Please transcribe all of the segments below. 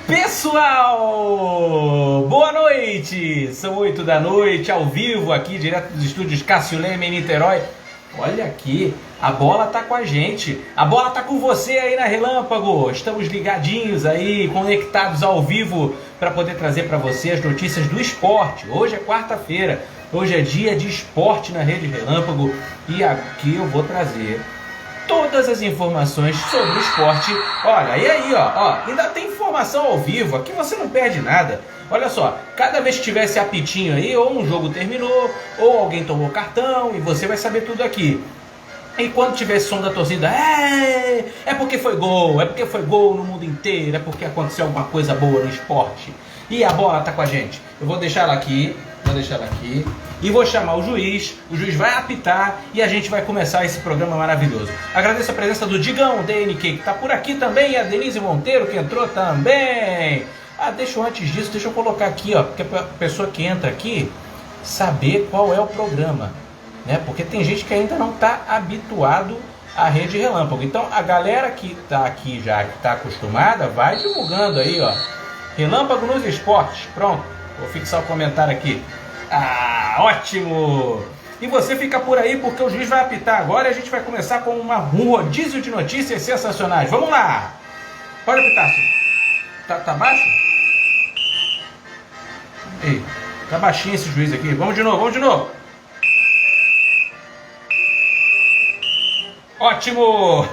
Pessoal, boa noite! São 8 da noite, ao vivo aqui, direto dos estúdios Cássio Leme em Niterói. Olha aqui, a bola tá com a gente, a bola tá com você aí na Relâmpago. Estamos ligadinhos aí, conectados ao vivo para poder trazer para você as notícias do esporte. Hoje é quarta-feira, hoje é dia de esporte na Rede Relâmpago e aqui eu vou trazer todas as informações sobre o esporte. Olha, e aí, ó, ainda tem informação ao vivo, aqui você não perde nada. Olha só, cada vez que tiver esse apitinho aí, ou um jogo terminou, ou alguém tomou cartão, e você vai saber tudo aqui. E quando tiver esse som da torcida, é porque foi gol no mundo inteiro, é porque aconteceu alguma coisa boa no esporte. E a bola tá com a gente. Eu vou deixar ela aqui, e vou chamar o juiz vai apitar e a gente vai começar esse programa maravilhoso. Agradeço a presença do Digão DNK, que está por aqui também, e a Denise Monteiro, que entrou também. Antes disso, deixa eu colocar aqui, ó, porque a pessoa que entra aqui saber qual é o programa, né? Porque tem gente que ainda não está habituado à Rede Relâmpago. Então, a galera que está aqui já, que está acostumada, vai divulgando aí, ó. Relâmpago nos esportes, pronto. Vou fixar o comentário aqui. Ótimo! E você fica por aí porque o juiz vai apitar agora e a gente vai começar com um rodízio de notícias sensacionais. Vamos lá! Pode apitar, senhor. Tá baixo? Ei, tá baixinho esse juiz aqui. Vamos de novo. Ótimo!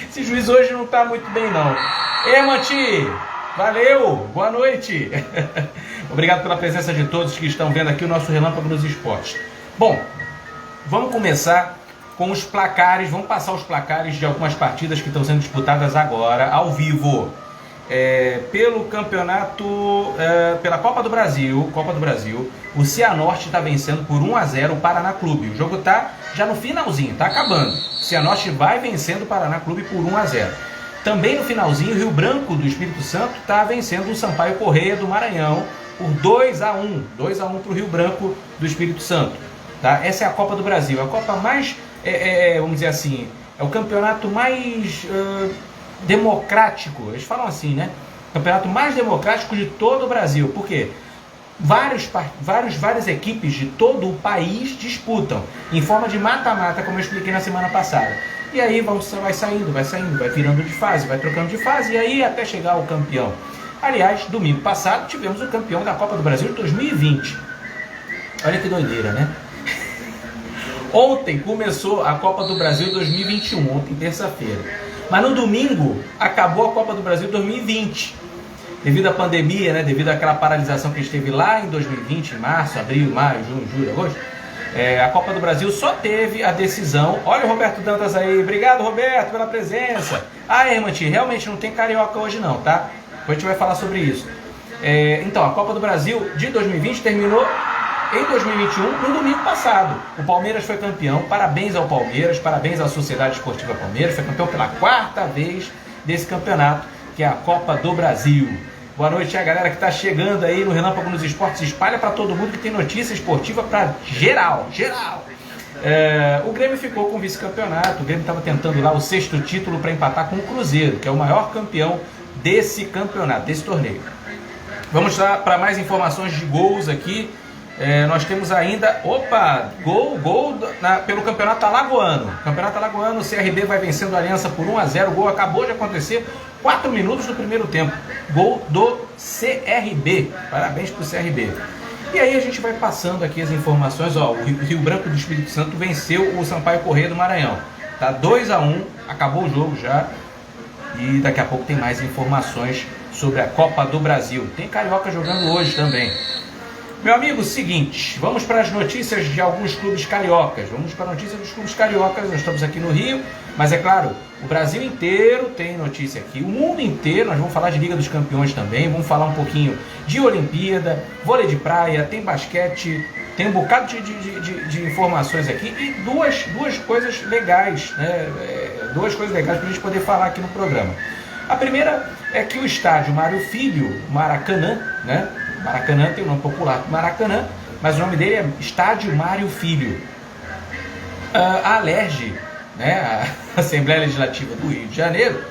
Esse juiz hoje não tá muito bem, não. Manti! Valeu, boa noite. Obrigado pela presença de todos que estão vendo aqui o nosso Relâmpago nos Esportes. Bom, vamos começar com os placares, vamos passar os placares de algumas partidas que estão sendo disputadas agora, ao vivo. Pelo campeonato, pela Copa do Brasil, o Cianorte está vencendo por 1-0 o Paraná Clube. O jogo está já no finalzinho, está acabando. O Cianorte vai vencendo o Paraná Clube por 1-0. Também no finalzinho, o Rio Branco do Espírito Santo está vencendo o Sampaio Corrêa do Maranhão por 2-1. 2-1 para o Rio Branco do Espírito Santo. Tá? Essa é a Copa do Brasil. A Copa mais, vamos dizer assim, é o campeonato mais democrático. Eles falam assim, né? O campeonato mais democrático de todo o Brasil. Por quê? Várias equipes de todo o país disputam em forma de mata-mata, como eu expliquei na semana passada. E aí vai saindo, vai virando de fase, vai trocando de fase, e aí até chegar ao campeão. Aliás, domingo passado tivemos o campeão da Copa do Brasil de 2020. Olha que doideira, né? Ontem começou a Copa do Brasil 2021, ontem terça-feira. Mas no domingo acabou a Copa do Brasil 2020. Devido à pandemia, né? Devido àquela paralisação que a gente teve lá em 2020, em março, abril, maio, junho, julho, agosto. A Copa do Brasil só teve a decisão. Olha o Roberto Dantas aí. Obrigado, Roberto, pela presença. Irmãti, realmente não tem carioca hoje não, tá? Depois a gente vai falar sobre isso. Então, a Copa do Brasil de 2020 terminou em 2021, no domingo passado. O Palmeiras foi campeão. Parabéns ao Palmeiras, parabéns à Sociedade Esportiva Palmeiras. Foi campeão pela 4ª vez desse campeonato, que é a Copa do Brasil. Boa noite a galera que está chegando aí no Relâmpago nos Esportes. Espalha para todo mundo que tem notícia esportiva para geral. O Grêmio ficou com o vice-campeonato. O Grêmio estava tentando lá o 6º título para empatar com o Cruzeiro, que é o maior campeão desse campeonato, desse torneio. Vamos lá para mais informações de gols aqui. Nós temos ainda, gol pelo Campeonato Alagoano. Campeonato Alagoano, o CRB vai vencendo a Aliança por 1-0. O gol acabou de acontecer, 4 minutos do primeiro tempo. Gol do CRB. Parabéns para o CRB. E aí a gente vai passando aqui as informações. O Rio Branco do Espírito Santo venceu o Sampaio Corrêa do Maranhão. Tá 2-1, acabou o jogo já. E daqui a pouco tem mais informações sobre a Copa do Brasil. Tem carioca jogando hoje também. Meu amigo, seguinte, vamos para as notícias de alguns clubes cariocas. Vamos para a notícia dos clubes cariocas. Nós estamos aqui no Rio, mas é claro, o Brasil inteiro tem notícia aqui. O mundo inteiro, nós vamos falar de Liga dos Campeões também. Vamos falar um pouquinho de Olimpíada, vôlei de praia, tem basquete, tem um bocado de informações aqui. E duas coisas legais, né? Duas coisas legais para a gente poder falar aqui no programa. A primeira é que o estádio Mário Filho, Maracanã, né? Maracanã tem o nome popular Maracanã, mas o nome dele é Estádio Mário Filho. A Alerj, né, a Assembleia Legislativa do Rio de Janeiro,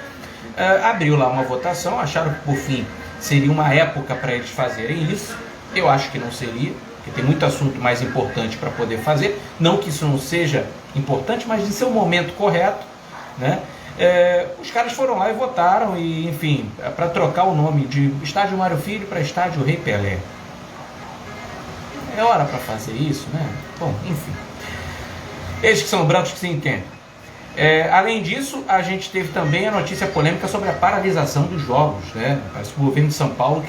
abriu lá uma votação, acharam que por fim seria uma época para eles fazerem isso. Eu acho que não seria, porque tem muito assunto mais importante para poder fazer. Não que isso não seja importante, mas de ser o momento correto, né? Os caras foram lá e votaram, e enfim, para trocar o nome de Estádio Mário Filho para Estádio Rei Pelé. É hora para fazer isso, né? Bom, enfim. Eles que são brancos que se entendem. Além disso, a gente teve também a notícia polêmica sobre a paralisação dos jogos, né? Parece que o governo de São Paulo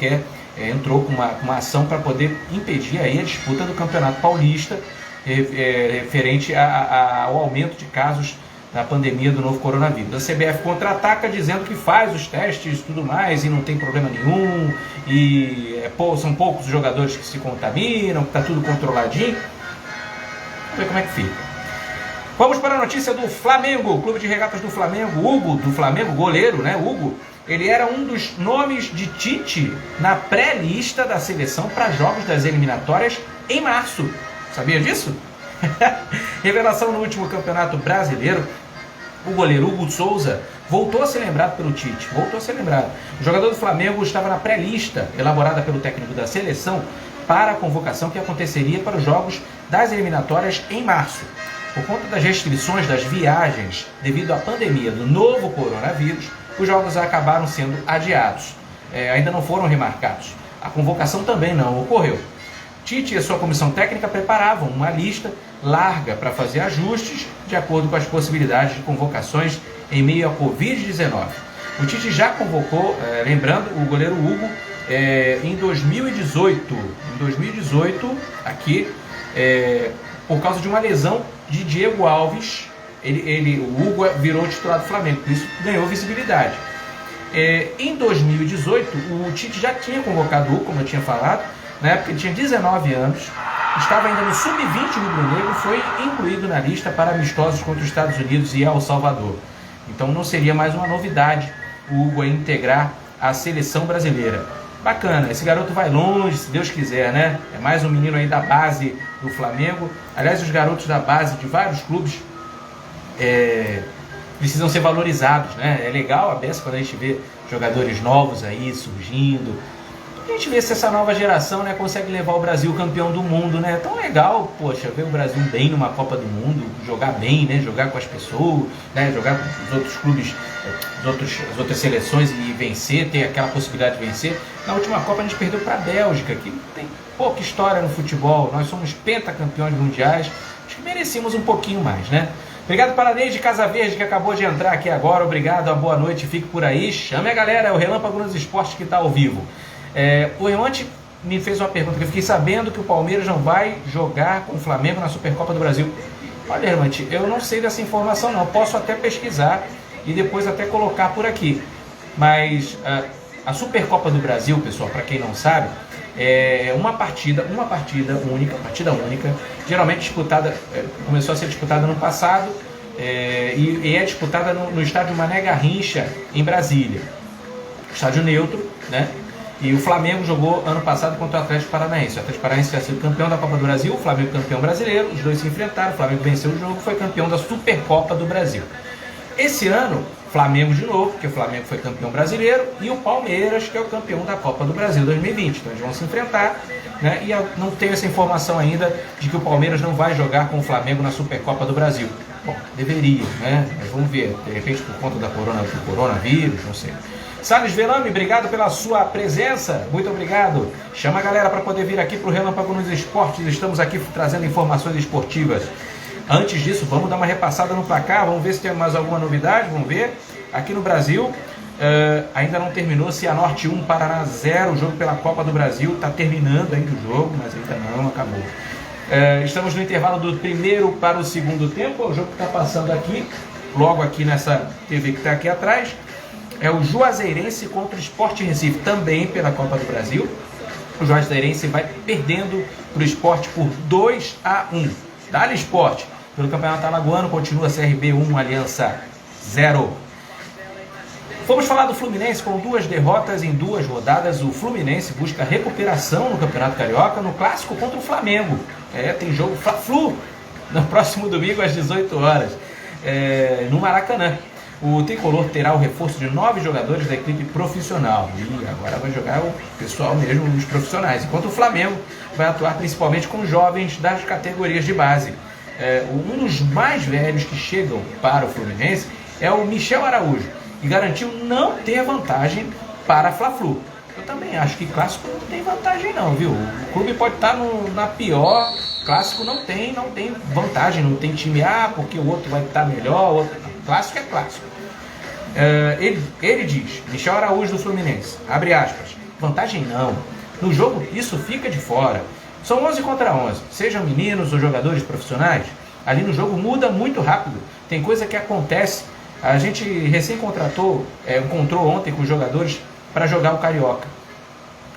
entrou com uma ação para poder impedir aí a disputa do Campeonato Paulista, referente ao aumento de casos da pandemia do novo coronavírus. A CBF contra-ataca dizendo que faz os testes e tudo mais e não tem problema nenhum, e são poucos os jogadores que se contaminam, que está tudo controladinho. Vamos ver como é que fica. Vamos para a notícia do Flamengo, o Clube de Regatas do Flamengo. Hugo, do Flamengo, goleiro, né? Hugo, ele era um dos nomes de Tite na pré-lista da seleção para jogos das eliminatórias em março. Sabia disso? Revelação no último Campeonato Brasileiro. O goleiro Hugo Souza voltou a ser lembrado pelo Tite. Voltou a ser lembrado. O jogador do Flamengo estava na pré-lista elaborada pelo técnico da seleção para a convocação que aconteceria para os jogos das eliminatórias em março. Por conta das restrições das viagens devido à pandemia do novo coronavírus, os jogos acabaram sendo adiados. Ainda não foram remarcados. A convocação também não ocorreu. Tite e a sua comissão técnica preparavam uma lista larga para fazer ajustes de acordo com as possibilidades de convocações em meio à Covid-19. O Tite já convocou, lembrando, o goleiro Hugo em 2018. Em 2018, aqui, por causa de uma lesão de Diego Alves, o Hugo virou titular do Flamengo, por isso ganhou visibilidade. Em 2018, o Tite já tinha convocado o Hugo, como eu tinha falado. Na época ele tinha 19 anos, estava ainda no sub-20 rubro-negro, foi incluído na lista para amistosos contra os Estados Unidos e El Salvador. Então não seria mais uma novidade o Hugo integrar a seleção brasileira. Bacana, esse garoto vai longe, se Deus quiser, né? É mais um menino aí da base do Flamengo. Aliás, os garotos da base de vários clubes precisam ser valorizados, né? É legal a beça quando a gente vê jogadores novos aí surgindo. A gente vê se essa nova geração, né, consegue levar o Brasil campeão do mundo, né? É tão legal, poxa, ver o Brasil bem numa Copa do Mundo, jogar bem, né? Jogar com as pessoas, né? Jogar com os outros clubes, as outras seleções e vencer, ter aquela possibilidade de vencer. Na última Copa a gente perdeu para a Bélgica, que tem pouca história no futebol. Nós somos pentacampeões mundiais, acho que merecíamos um pouquinho mais, né? Obrigado para a Neide Casa Verde, que acabou de entrar aqui agora. Obrigado, uma boa noite, fique por aí. Chame a galera, é o Relâmpago nos Esportes que está ao vivo. O Remante me fez uma pergunta, que eu fiquei sabendo que o Palmeiras não vai jogar com o Flamengo na Supercopa do Brasil. Olha, Remante, eu não sei dessa informação não, posso até pesquisar e depois até colocar por aqui. Mas a Supercopa do Brasil, pessoal, para quem não sabe, é uma partida única, geralmente disputada, começou a ser disputada no passado, e é disputada no estádio Mané Garrincha, em Brasília. Estádio neutro, né? E o Flamengo jogou ano passado contra o Atlético Paranaense. O Atlético Paranaense tinha sido campeão da Copa do Brasil, o Flamengo campeão brasileiro, os dois se enfrentaram, o Flamengo venceu o jogo, foi campeão da Supercopa do Brasil. Esse ano, Flamengo de novo, porque o Flamengo foi campeão brasileiro, e o Palmeiras, que é o campeão da Copa do Brasil 2020. Então eles vão se enfrentar, né? E eu não tenho essa informação ainda de que o Palmeiras não vai jogar com o Flamengo na Supercopa do Brasil. Bom, deveria, né? Mas vamos ver, de repente por conta do coronavírus, não sei. Salles Velame, obrigado pela sua presença, muito obrigado. Chama a galera para poder vir aqui para o Relâmpago nos Esportes, estamos aqui trazendo informações esportivas. Antes disso, vamos dar uma repassada no placar, vamos ver se tem mais alguma novidade, vamos ver. Aqui no Brasil, ainda não terminou, Cianorte 1, Paraná 0, o jogo pela Copa do Brasil, está terminando ainda o jogo, mas ainda não acabou. Estamos no intervalo do primeiro para o segundo tempo, o jogo que está passando aqui, logo aqui nessa TV que está aqui atrás. É o Juazeirense contra o Sport Recife, também pela Copa do Brasil. O Juazeirense vai perdendo para o Sport por 2-1. Dá-lhe Sport. Pelo Campeonato Alagoano, continua CRB 1, Aliança 0. Vamos falar do Fluminense, com 2 derrotas em 2 rodadas. O Fluminense busca recuperação no Campeonato Carioca, no clássico contra o Flamengo. Tem jogo Fla-Flu no próximo domingo às 18 horas, no Maracanã. o Tricolor terá o reforço de 9 jogadores da equipe profissional. E agora vai jogar o pessoal mesmo, os profissionais. Enquanto o Flamengo vai atuar principalmente com jovens das categorias de base. Um dos mais velhos que chegam para o Fluminense é o Michel Araújo, que garantiu não ter vantagem para a Fla-Flu. Eu também acho que clássico não tem vantagem não, viu? O clube pode estar na pior, clássico não tem vantagem, não tem time porque o outro vai estar melhor, clássico é clássico. Ele diz, Michel Araújo do Fluminense, abre aspas, vantagem não, no jogo isso fica de fora, são 11 contra 11, sejam meninos ou jogadores profissionais, ali no jogo muda muito rápido, tem coisa que acontece, a gente encontrou ontem com os jogadores para jogar o Carioca.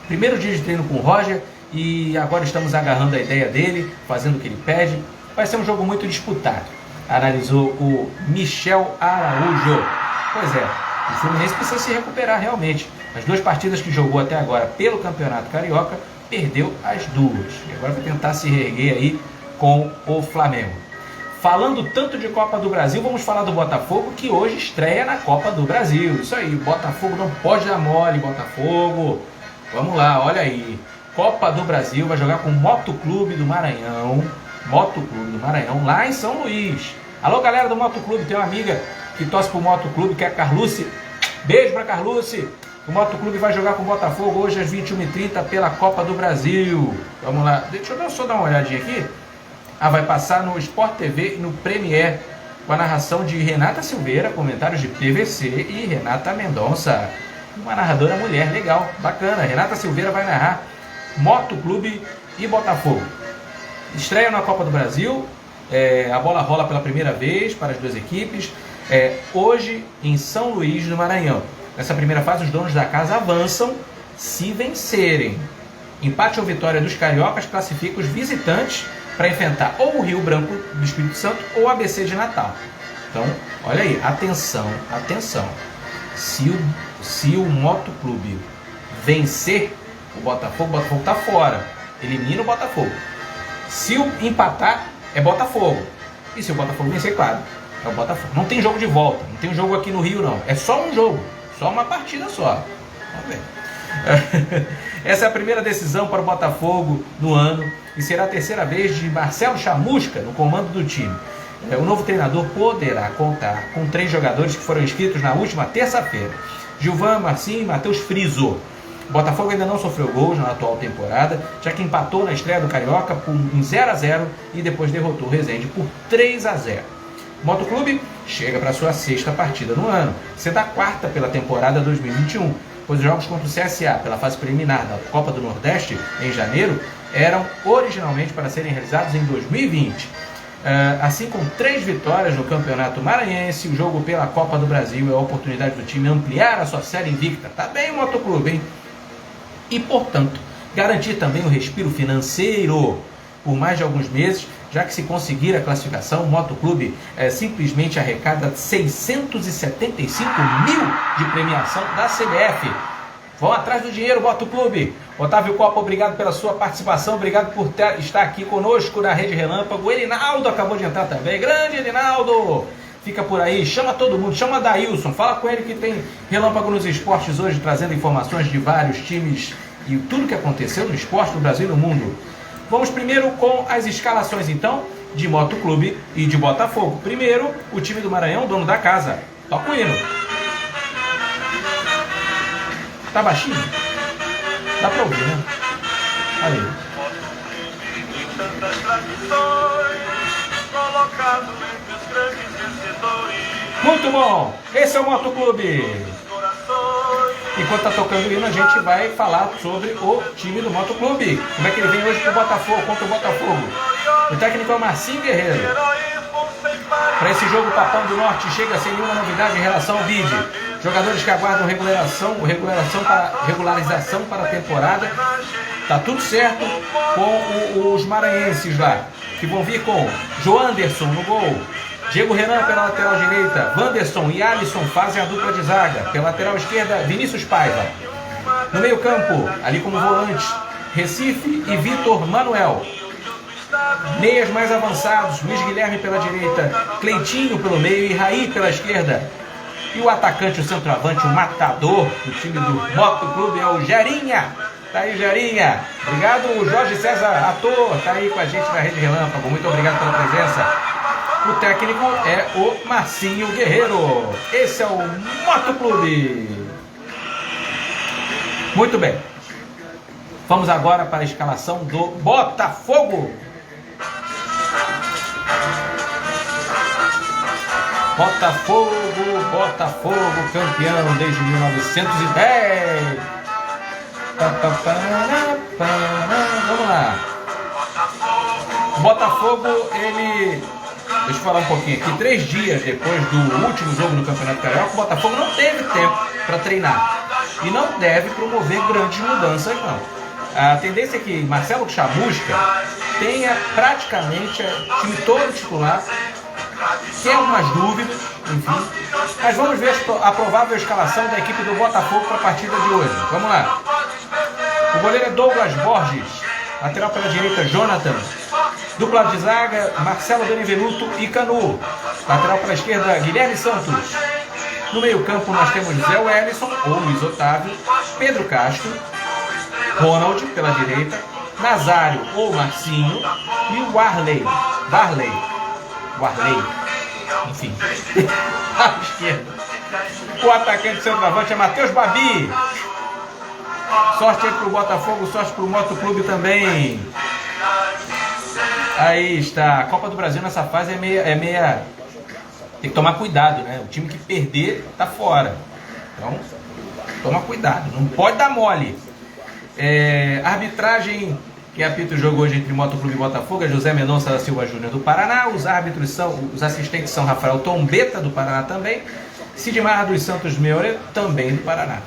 Primeiro dia de treino com o Roger e agora estamos agarrando a ideia dele, fazendo o que ele pede. Vai ser um jogo muito disputado, analisou o Michel Araújo. Pois é, o Fluminense precisa se recuperar realmente. As 2 partidas que jogou até agora pelo Campeonato Carioca, perdeu as 2. E agora vai tentar se reerguer aí com o Flamengo. Falando tanto de Copa do Brasil, vamos falar do Botafogo, que hoje estreia na Copa do Brasil. Isso aí, Botafogo não pode dar mole, Botafogo. Vamos lá, olha aí. Copa do Brasil vai jogar com o Motoclube do Maranhão. Motoclube do Maranhão, lá em São Luís. Alô, galera do Motoclube, tem uma amiga que torce pro Motoclube, que é a Carluce. Beijo pra Carluce. O Motoclube vai jogar com o Botafogo hoje às 21h30 pela Copa do Brasil. Vamos lá, deixa eu só dar uma olhadinha aqui. Vai passar no Sport TV e no Premier, com a narração de Renata Silveira, comentários de PVC e Renata Mendonça. Uma narradora mulher, legal, bacana. Renata Silveira vai narrar Motoclube e Botafogo. Estreia na Copa do Brasil, a bola rola pela primeira vez para as 2 equipes, hoje em São Luís do Maranhão. Nessa primeira fase, os donos da casa avançam se vencerem. Empate ou vitória dos cariocas classifica os visitantes para enfrentar ou o Rio Branco do Espírito Santo ou o ABC de Natal. Então, olha aí, atenção. Se o Motoclube vencer o Botafogo está fora. Elimina o Botafogo. Se o empatar, é Botafogo. E se o Botafogo vencer, claro, é o Botafogo. Não tem jogo de volta, não tem um jogo aqui no Rio, não. É só um jogo, só uma partida só. Vamos ver. Essa é a primeira decisão para o Botafogo no ano e será a terceira vez de Marcelo Chamusca no comando do time. O novo treinador poderá contar com 3 jogadores que foram inscritos na última terça-feira: Gilvan, Marcinho e Matheus Friso. O Botafogo ainda não sofreu gols na atual temporada, já que empatou na estreia do Carioca em 0-0 e depois derrotou o Resende por 3-0. O Motoclube chega para sua 6ª partida no ano, sendo a 4ª pela temporada 2021, pois os jogos contra o CSA pela fase preliminar da Copa do Nordeste, em janeiro, eram originalmente para serem realizados em 2020. Assim, com 3 vitórias no Campeonato Maranhense, o jogo pela Copa do Brasil é a oportunidade do time ampliar a sua série invicta. Tá bem o Motoclube, hein? E, portanto, garantir também o respiro financeiro por mais de alguns meses, já que se conseguir a classificação, o Motoclube simplesmente arrecada 675 mil de premiação da CBF. Vão atrás do dinheiro, Motoclube. Otávio Copa, obrigado pela sua participação, obrigado por estar aqui conosco na Rede Relâmpago. O Elinaldo acabou de entrar também, grande Elinaldo. Fica por aí, chama todo mundo, chama Daílson, fala com ele que tem Relâmpago nos Esportes hoje, trazendo informações de vários times e tudo que aconteceu no esporte do Brasil e no mundo. Vamos primeiro com as escalações, então, de Motoclube e de Botafogo. Primeiro, o time do Maranhão, dono da casa. Toca o hino. Tá baixinho? Dá pra ouvir, né? Aí. Muito bom! Esse é o Motoclube. Enquanto tá tocando o hino, a gente vai falar sobre o time do Motoclube. Como é que ele vem hoje pro Botafogo, contra o Botafogo. O técnico é o Marcinho Guerreiro. Para esse jogo, o Papão do Norte chega sem nenhuma novidade em relação ao bid. Jogadores que aguardam regularização para a temporada. Tá tudo certo com os maranhenses lá, que vão vir com Joanderson no gol, Diego Renan pela lateral direita, Wanderson e Alisson fazem a dupla de zaga. Pela lateral esquerda, Vinícius Paiva. No meio campo, ali como volantes, Recife e Vitor Manuel. Meias mais avançados, Luiz Guilherme pela direita, Cleitinho pelo meio e Raí pela esquerda. E o atacante, o centroavante, o matador do time do Moto Clube é o Gerinha. Tá aí, Gerinha. Obrigado, Jorge César, ator. Tá aí com a gente na Rede Relâmpago. Muito obrigado pela presença. O técnico é o Marcinho Guerreiro. Esse é o Moto Clube. Muito bem. Vamos agora para a escalação do Botafogo. Botafogo, campeão desde 1910. Vamos lá. Botafogo, ele... Deixa eu falar um pouquinho aqui. 3 dias depois do último jogo no Campeonato Carioca, o Botafogo não teve tempo para treinar. E não deve promover grandes mudanças, não. A tendência é que Marcelo Chamusca tenha praticamente o time todo titular. Tem algumas dúvidas, enfim. Mas vamos ver a provável escalação da equipe do Botafogo para a partida de hoje. Vamos lá. O goleiro é Douglas Borges. Lateral pela direita, Jonathan. Dupla de zaga, Marcelo Benevenuto e Canu. Lateral pela esquerda, Guilherme Santos. No meio-campo nós temos Zé Wellison, ou Luiz Otávio, Pedro Castro, Ronald pela direita, Nazário ou Marcinho e o Warley, enfim, à esquerda. O atacante centroavante é Matheus Babi. Sorte aí pro Botafogo, sorte pro Moto Clube também. Aí está, a Copa do Brasil nessa fase é meia... Tem que tomar cuidado, né? O time que perder tá fora. Então, toma cuidado, não pode dar mole. Arbitragem que apita o jogo hoje entre Moto Clube e Botafogo é José Mendonça da Silva Júnior do Paraná. Os assistentes são Rafael Tombeta do Paraná também, Sidmar dos Santos Meure também do Paraná.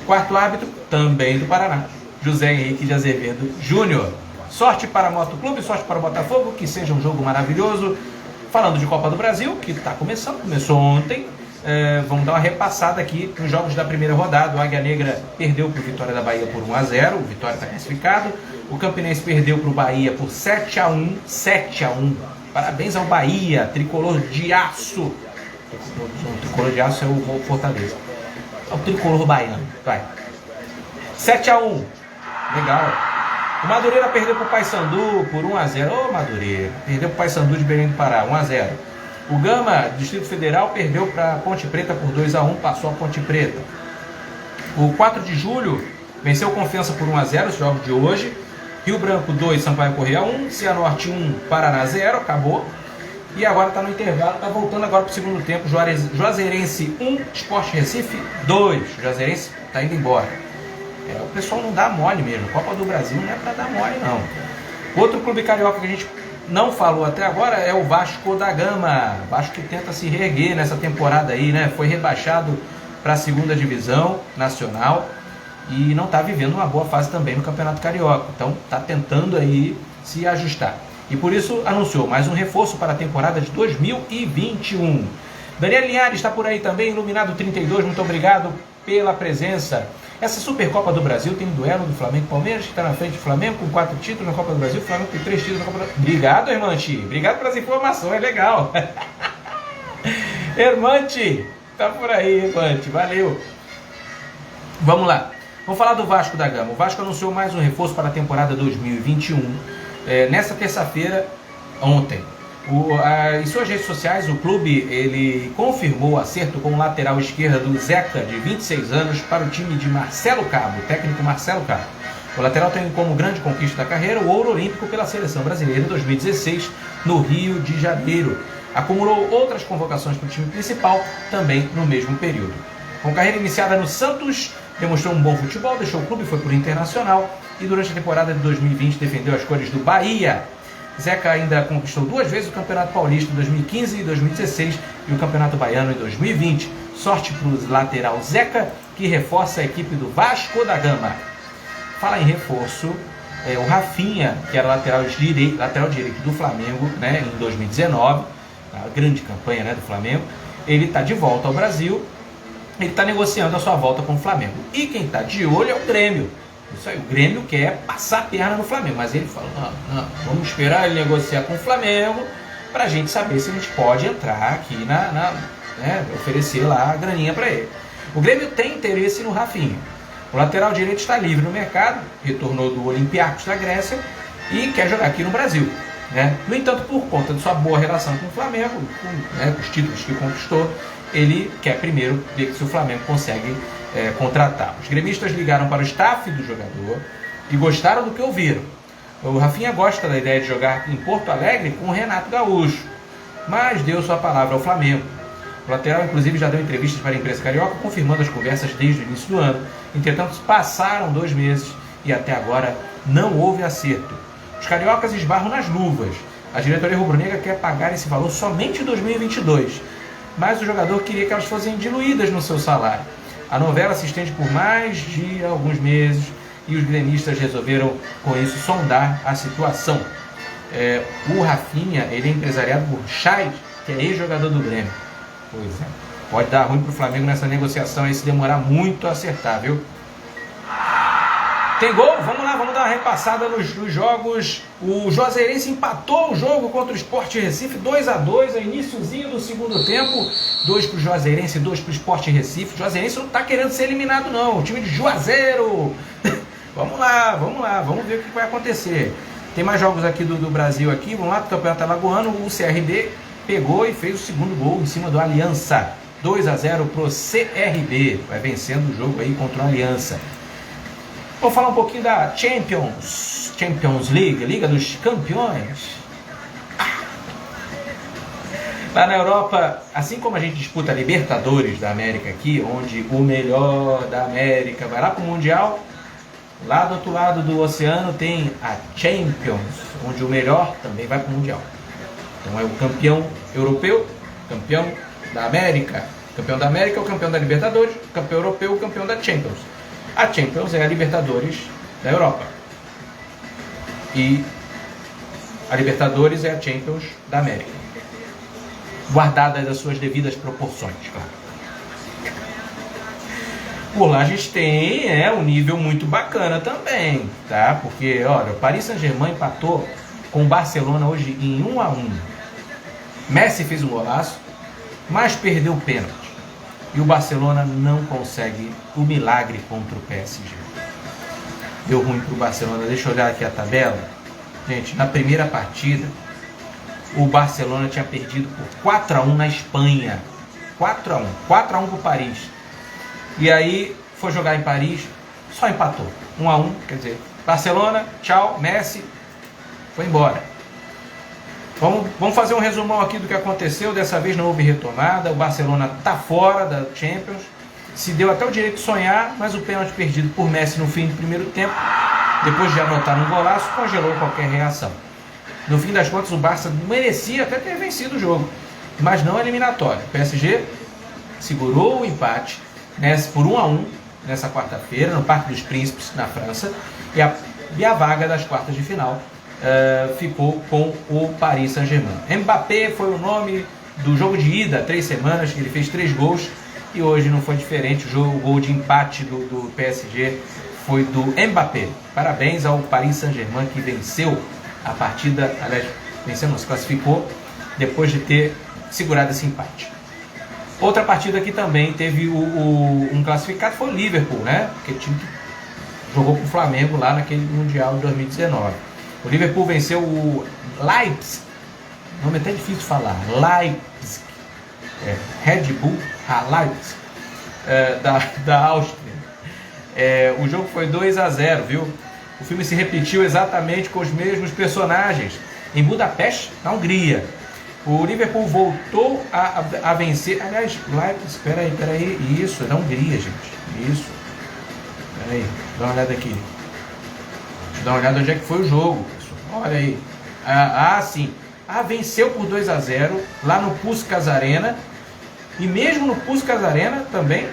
Quarto árbitro também do Paraná, José Henrique de Azevedo Júnior. Sorte para Moto Clube, sorte para o Botafogo, que seja um jogo maravilhoso. Falando de Copa do Brasil, que está começou ontem, vamos dar uma repassada aqui nos jogos da primeira rodada. O Águia Negra perdeu para o Vitória da Bahia por 1-0, o Vitória está classificado. O Campinense perdeu para o Bahia por 7-1. Parabéns ao Bahia, tricolor de aço. O tricolor de aço é o Fortaleza. É o tricolor baiano, vai. 7-1, legal. O Madureira perdeu para o Paysandu por 1-0. Ô Madureira, perdeu para o Paysandu de Belém do Pará, 1-0. O Gama, Distrito Federal, perdeu para a Ponte Preta por 2-1, passou a Ponte Preta. O 4 de julho venceu Confiança por 1-0, os jogos de hoje. Rio Branco 2, Sampaio Corrêa 1, Cianorte 1, Paraná 0, acabou. E agora está no intervalo, está voltando agora para o segundo tempo. Juazeirense 1, Sport Recife 2. Juazeirense está indo embora. O pessoal não dá mole mesmo. Copa do Brasil não é para dar mole, não. Outro clube carioca que a gente não falou até agora é o Vasco da Gama. Vasco que tenta se reerguer nessa temporada aí, né? Foi rebaixado para a segunda divisão nacional e não está vivendo uma boa fase também no Campeonato Carioca. Então está tentando aí se ajustar. E por isso anunciou mais um reforço para a temporada de 2021. Daniel Linhares está por aí também, Iluminado 32, muito obrigado pela presença. Essa Supercopa do Brasil tem um duelo do Flamengo e Palmeiras, que está na frente do Flamengo com 4 títulos na Copa do Brasil. O Flamengo tem 3 títulos na Copa do Brasil. Obrigado, Hermante. Obrigado pelas informações, legal. Hermante, tá por aí, Hermante. Valeu. Vamos lá. Vamos falar do Vasco da Gama. O Vasco anunciou mais um reforço para a temporada 2021. Nessa terça-feira, ontem. Em suas redes sociais, o clube ele confirmou o acerto com o lateral esquerda do Zeca, de 26 anos, para o time de Marcelo Cabo, o técnico Marcelo Cabo. O lateral tem como grande conquista da carreira o ouro olímpico pela Seleção Brasileira em 2016, no Rio de Janeiro. Acumulou outras convocações para o time principal, também no mesmo período. Com carreira iniciada no Santos, demonstrou um bom futebol, deixou o clube e foi para o Internacional, e durante a temporada de 2020 defendeu as cores do Bahia. Zeca ainda conquistou 2 vezes o Campeonato Paulista em 2015 e 2016 e o Campeonato Baiano em 2020. Sorte para o lateral Zeca, que reforça a equipe do Vasco da Gama. Fala em reforço, o Rafinha, que era lateral direito do Flamengo, né, em 2019, a grande campanha, né, do Flamengo, ele está de volta ao Brasil, ele está negociando a sua volta com o Flamengo. E quem está de olho é o Grêmio. Isso aí, o Grêmio quer passar a perna no Flamengo, mas ele falou, não, vamos esperar ele negociar com o Flamengo para a gente saber se a gente pode entrar aqui né, oferecer lá a graninha para ele. O Grêmio tem interesse no Rafinha. O lateral direito está livre no mercado, retornou do Olympiacos da Grécia e quer jogar aqui no Brasil, né? No entanto, por conta de sua boa relação com o Flamengo, com os títulos que conquistou, ele quer primeiro ver se o Flamengo consegue contratar. Os gremistas ligaram para o staff do jogador e gostaram do que ouviram. O Rafinha gosta da ideia de jogar em Porto Alegre com o Renato Gaúcho, mas deu sua palavra ao Flamengo. O lateral, inclusive, já deu entrevistas para a imprensa carioca, confirmando as conversas desde o início do ano. Entretanto, passaram 2 meses e até agora não houve acerto. Os cariocas esbarram nas luvas. A diretoria rubro-negra quer pagar esse valor somente em 2022, mas o jogador queria que elas fossem diluídas no seu salário. A novela se estende por mais de alguns meses e os gremistas resolveram, com isso, sondar a situação. O Rafinha, ele é empresariado por Chay, que é ex-jogador do Grêmio. Pois é, pode dar ruim para o Flamengo nessa negociação aí se demorar muito a acertar, viu? Tem gol? Vamos lá, vamos dar uma repassada nos jogos. O Juazeirense empatou o jogo contra o Sport Recife, 2-2, é iniciozinho do segundo tempo. 2 para o Juazeirense, 2 para o Sport Recife. O Juazeirense não está querendo ser eliminado não, o time de Juazeiro. Vamos lá, vamos ver o que vai acontecer. Tem mais jogos aqui do Brasil aqui, vamos lá, do Campeonato Alagoano. O CRB pegou e fez o segundo gol em cima do Aliança. 2-0 pro CRB, vai vencendo o jogo aí contra o Aliança. Vamos falar um pouquinho da Champions League, Liga dos Campeões. Lá na Europa, assim como a gente disputa a Libertadores da América aqui, onde o melhor da América vai lá pro Mundial, lá do outro lado do oceano tem a Champions, onde o melhor também vai pro Mundial. Então é o campeão europeu, campeão da América. O campeão da América é o campeão da Libertadores, o campeão europeu é o campeão da Champions. A Champions é a Libertadores da Europa. E a Libertadores é a Champions da América. Guardadas as suas devidas proporções, claro. Por lá a gente tem um nível muito bacana também, tá? Porque, olha, o Paris Saint-Germain empatou com o Barcelona hoje em 1-1. Messi fez um golaço, mas perdeu o pênalti. E o Barcelona não consegue o milagre contra o PSG. Deu ruim para o Barcelona. Deixa eu olhar aqui a tabela. Gente, na primeira partida, o Barcelona tinha perdido por 4-1 na Espanha. 4-1 para o Paris. E aí foi jogar em Paris, só empatou. 1-1, quer dizer, Barcelona, tchau, Messi, foi embora. Vamos fazer um resumão aqui do que aconteceu. Dessa vez não houve retomada. O Barcelona está fora da Champions. Se deu até o direito de sonhar, mas o pênalti perdido por Messi no fim do primeiro tempo, depois de anotar um golaço, congelou qualquer reação. No fim das contas, o Barça merecia até ter vencido o jogo, mas não eliminatório. O PSG segurou o empate por 1-1 nessa quarta-feira, no Parque dos Príncipes, na França, e a vaga das quartas de final ficou com o Paris Saint-Germain. Mbappé foi o nome do jogo de ida, 3 semanas, ele fez 3 gols, e hoje não foi diferente. O gol de empate do PSG foi do Mbappé. Parabéns ao Paris Saint-Germain, que venceu a partida, aliás, venceu, não, se classificou depois de ter segurado esse empate. Outra partida que também teve um classificado foi o Liverpool, né? Aquele time que jogou com o Flamengo lá naquele Mundial de 2019. O Liverpool venceu o Leipzig, o nome é até difícil de falar, Leipzig, Red Bull Leipzig, da Áustria. O jogo foi 2-0, viu? O filme se repetiu exatamente com os mesmos personagens em Budapeste, na Hungria. O Liverpool voltou a vencer. Aliás, Leipzig, peraí. Isso, é da Hungria, gente. Isso. Peraí, dá uma olhada aqui. Deixa eu dar uma olhada onde é que foi o jogo, pessoal. Olha aí. Sim. Venceu por 2-0 lá no Puskás Arena. E mesmo no Puskás Arena também,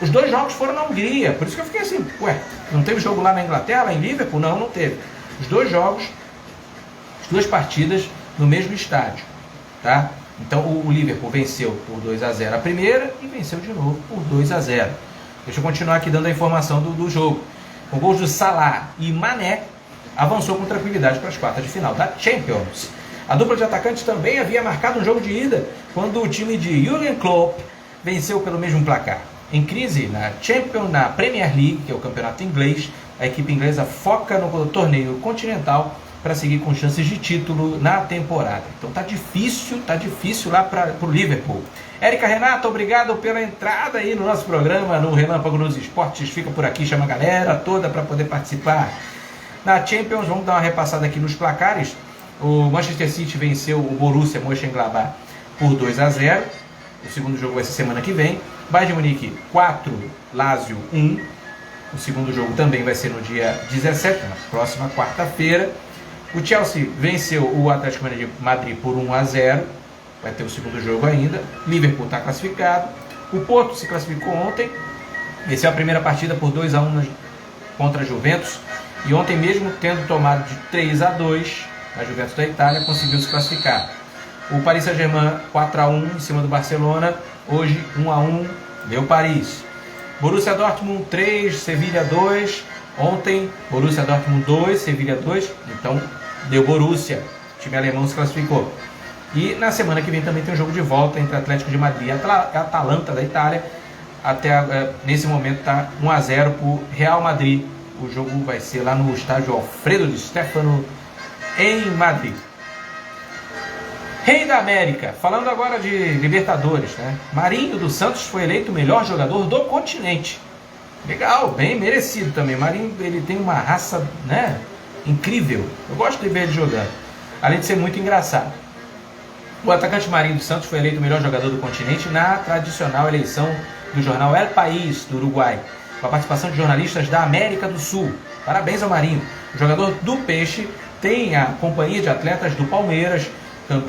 os 2 jogos foram na Hungria. Por isso que eu fiquei assim, não teve jogo lá na Inglaterra, lá em Liverpool? Não teve. Os 2 jogos, as 2 partidas no mesmo estádio. Tá? Então o Liverpool venceu por 2-0 a primeira e venceu de novo por 2-0. Deixa eu continuar aqui dando a informação do jogo. Com gols do Salah e Mané, avançou com tranquilidade para as quartas de final da Champions. A dupla de atacantes também havia marcado um jogo de ida, quando o time de Jürgen Klopp venceu pelo mesmo placar. Em crise na Premier League, que é o campeonato inglês, a equipe inglesa foca no torneio continental para seguir com chances de título na temporada. Então tá difícil lá para o Liverpool. Érica Renata, obrigado pela entrada aí no nosso programa, no Relâmpago nos Esportes. Fica por aqui, chama a galera toda para poder participar. Na Champions, vamos dar uma repassada aqui nos placares. O Manchester City venceu o Borussia Mönchengladbach por 2-0. O segundo jogo vai ser semana que vem. Bayern de Munique 4, Lazio 1. O segundo jogo também vai ser no dia 17, na próxima quarta-feira. O Chelsea venceu o Atlético de Madrid por 1-0. Vai ter o segundo jogo ainda. Liverpool está classificado. O Porto se classificou ontem. Venceu a primeira partida por 2-1 contra a Juventus. E ontem mesmo, tendo tomado de 3-2, a Juventus da Itália conseguiu se classificar. O Paris Saint-Germain 4-1 em cima do Barcelona. Hoje 1-1, deu Paris. Borussia Dortmund 3, Sevilha 2. Ontem, Borussia Dortmund 2, Sevilha 2. Então, deu Borussia. O time alemão se classificou. E na semana que vem também tem um jogo de volta entre Atlético de Madrid e Atalanta da Itália. Nesse momento está 1-0 para o Real Madrid. O jogo vai ser lá no estádio Alfredo Di Stéfano, em Madrid. Rei da América, falando agora de Libertadores, né? Marinho dos Santos foi eleito o melhor jogador do continente. Legal, bem merecido também. Marinho, ele tem uma raça, né, incrível. Eu gosto de ver ele jogando, além de ser muito engraçado. O atacante Marinho dos Santos foi eleito o melhor jogador do continente na tradicional eleição do jornal El País, do Uruguai, com a participação de jornalistas da América do Sul. Parabéns ao Marinho. O jogador do Peixe tem a companhia de atletas do Palmeiras,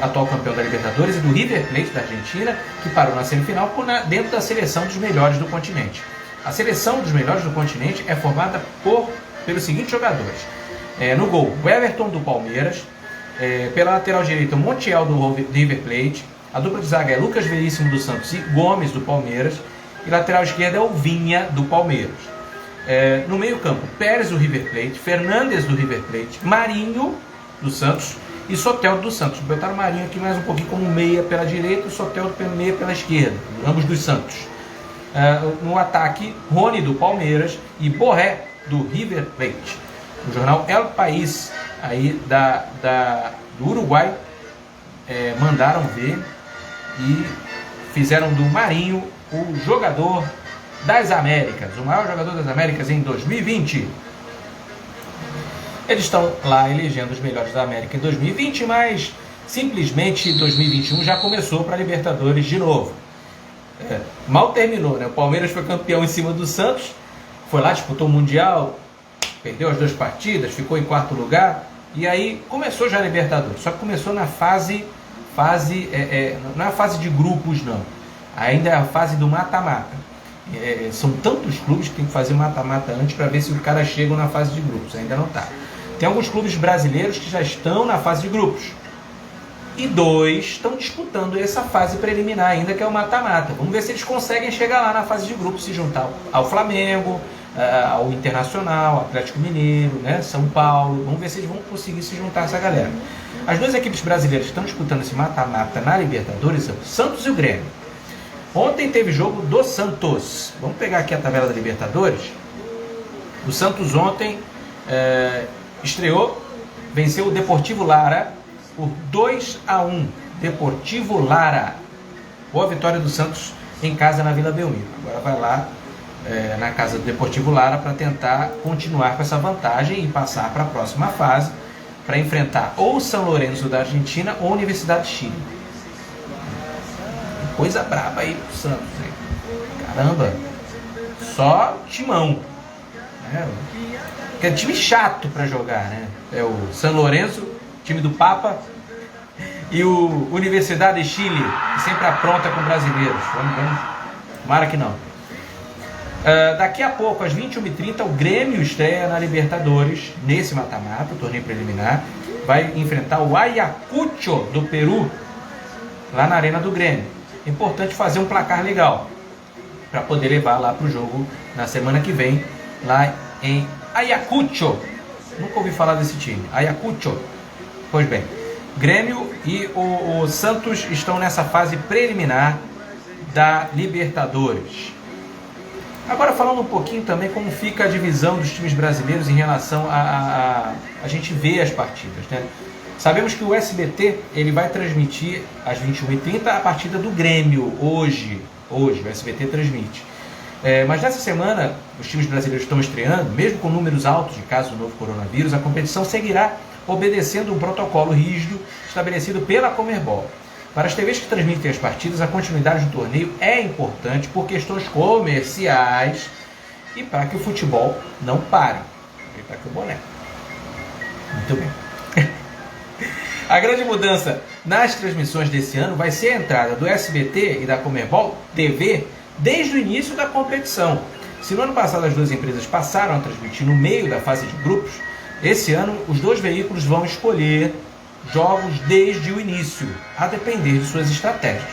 atual campeão da Libertadores, e do River Plate da Argentina, que parou na semifinal dentro da seleção dos melhores do continente. A seleção dos melhores do continente é formada pelos seguintes jogadores. No gol, o Everton do Palmeiras. Pela lateral direita, o Montiel do River Plate. A dupla de zaga é Lucas Veríssimo do Santos e Gomes do Palmeiras. E lateral esquerda é o Vinha do Palmeiras. No meio campo, Pérez do River Plate, Fernandes do River Plate, Marinho do Santos e Soteldo do Santos. Botaram o Marinho aqui mais um pouquinho como meia pela direita e o Soteldo meia pela esquerda, ambos dos Santos. No ataque, Rony do Palmeiras e Borré do River Plate. O jornal El País aí do Uruguai mandaram ver e fizeram do Marinho o jogador das Américas, o maior jogador das Américas em 2020. Eles estão lá elegendo os melhores da América em 2020, mas simplesmente 2021 já começou para a Libertadores de novo. Mal terminou, né? O Palmeiras foi campeão em cima do Santos, foi lá, disputou o Mundial, perdeu as 2 partidas, ficou em 4º lugar, e aí começou já a Libertadores, só que começou na fase não é a fase de grupos não, ainda é a fase do mata-mata. São tantos clubes que tem que fazer mata-mata antes para ver se os caras chegam na fase de grupos, ainda não está. Tem alguns clubes brasileiros que já estão na fase de grupos, e 2 estão disputando essa fase preliminar ainda, que é o mata-mata. Vamos ver se eles conseguem chegar lá na fase de grupos, se juntar ao Flamengo, ao Internacional, ao Atlético Mineiro, né, São Paulo. Vamos ver se eles vão conseguir se juntar a essa galera. As 2 equipes brasileiras que estão disputando esse mata-mata na Libertadores são o Santos e o Grêmio. Ontem teve jogo do Santos. Vamos pegar aqui a tabela da Libertadores. O Santos ontem estreou, venceu o Deportivo Lara por 2-1. Deportivo Lara. Boa vitória do Santos em casa na Vila Belmiro. Agora vai lá na casa do Deportivo Lara para tentar continuar com essa vantagem e passar para a próxima fase, para enfrentar ou o São Lourenço da Argentina ou a Universidade de Chile. Coisa braba aí pro Santos, hein? Caramba, só timão, né? Que é time chato para jogar, né? É o São Lourenço, time do Papa, e o Universidade de Chile, que sempre apronta com brasileiros. Tomara que não. Daqui a pouco, às 21h30, o Grêmio estreia na Libertadores, nesse mata-mata, torneio preliminar. Vai enfrentar o Ayacucho do Peru, lá na Arena do Grêmio. É importante fazer um placar legal, para poder levar lá para o jogo na semana que vem, lá em Ayacucho. Nunca ouvi falar desse time, Ayacucho. Pois bem. Grêmio e o Santos estão nessa fase preliminar da Libertadores. Agora falando um pouquinho também como fica a divisão dos times brasileiros em relação a gente ver as partidas, né? Sabemos que o SBT ele vai transmitir às 21h30 a partida do Grêmio hoje o SBT transmite. Mas nessa semana os times brasileiros estão estreando, mesmo com números altos de casos do novo coronavírus, a competição seguirá obedecendo um protocolo rígido estabelecido pela Conmebol. Para as TVs que transmitem as partidas, a continuidade do torneio é importante por questões comerciais e para que o futebol não pare. Está aqui o boné. Muito bem. A grande mudança nas transmissões desse ano vai ser a entrada do SBT e da Conmebol TV desde o início da competição. Se no ano passado as duas empresas passaram a transmitir no meio da fase de grupos, esse ano os dois veículos vão escolher jogos desde o início, a depender de suas estratégias.